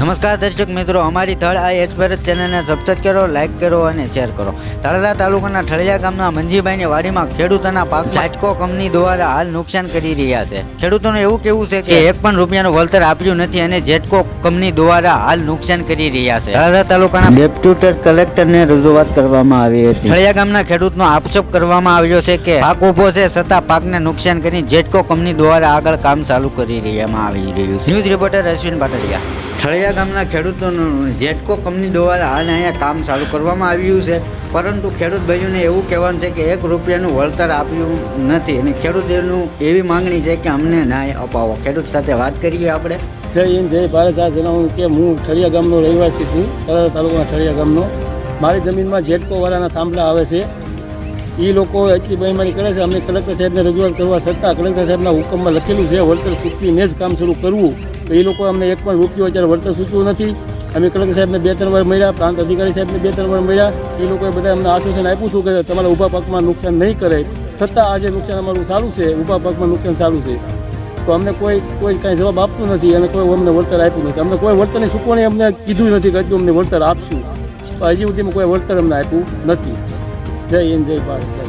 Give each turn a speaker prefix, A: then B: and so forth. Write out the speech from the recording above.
A: નમસ્કાર દર્શક મિત્રો, અમારી થળ આ એક્સપ્રેસ ચેનલને સબસ્ક્રાઇબ કરો, લાઇક કરો અને શેર કરો. તળાજા તાલુકાના ઠળિયા ગામના મંજીભાઈની વાડીમાં ખેડૂતોના પાક ઝાટકો કંપની દ્વારા હાલ નુકસાન કરી રહ્યા છે. ખેડૂતોનું એવું કહેવું છે કે 1 પણ રૂપિયાનું વળતર આપ્યું નથી અને ઝાટકો કંપની દ્વારા હાલ નુકસાન કરી રહ્યા છે. તળાજા તાલુકાના ડેપ્યુટી કલેક્ટરને રજૂઆત કરવામાં આવી હતી. ઠળિયા ગામના ખેડૂતનો આક્ષેપ કરવામાં આવ્યો છે કે પાક ઉભો છે છતાં પાકને નુકસાન કરી ઝાટકો કંપની દ્વારા આગળ કામ ચાલુ કરી રહેવામાં આવી રહ્યું છે. News reporter Ashwin Patadiya. ઠળિયા ગામના ખેડૂતોનું ઝાટકો કંપની દ્વારા હાલ અહીંયા કામ ચાલુ કરવામાં આવ્યું છે, પરંતુ ખેડૂત ભાઈઓને એવું કહેવાનું છે કે 1 રૂપિયાનું વળતર આપ્યું નથી અને ખેડૂતોનું એવી માંગણી છે કે અમને ન્યાય અપાવો. ખેડૂત સાથે વાત કરીએ આપણે.
B: જય હિન્દ, જય ભારત. આ જણાવું કે હું ઠળિયા ગામનો રહેવાસી છું. તળાજા તાલુકાના ઠળિયા ગામનો. મારી જમીનમાં ઝાટકોવાળાના થાંભલા આવે છે. એ લોકો એટલી બેઈમાની કરે છે. અમને કલેક્ટર સાહેબને રજૂઆત કરવા છતાં કલેક્ટર સાહેબના હુકમમાં લખેલું છે વળતર ચૂકવીને જ કામ શરૂ કરવું. તો એ લોકો અમને 1 પણ રૂપિયો અત્યારે વળતર ચૂકવ્યું નથી. અમે કલેક્ટર સાહેબને 2-3 વાર મળ્યા, પ્રાંત અધિકારી સાહેબને 2-3 વાર મળ્યા. એ લોકોએ બધા અમને આશ્વાસન આપ્યું હતું કે તમારા ઊભા પાકમાં નુકસાન નહીં કરે. છતાં આજે નુકસાન અમારું ચાલુ છે, ઊભા પાકમાં નુકસાન ચાલુ છે. તો અમને કોઈ કાંઈ જવાબ આપતું નથી અને કોઈ અમને વળતર આપ્યું નથી. અમને કોઈ વળતરની ચૂકવણી અમને કીધું નથી કે હજુ અમને વળતર આપશું. પણ હજી સુધીમાં કોઈ વળતર અમને આપ્યું નથી. જય હિન્દ, જય ભારત.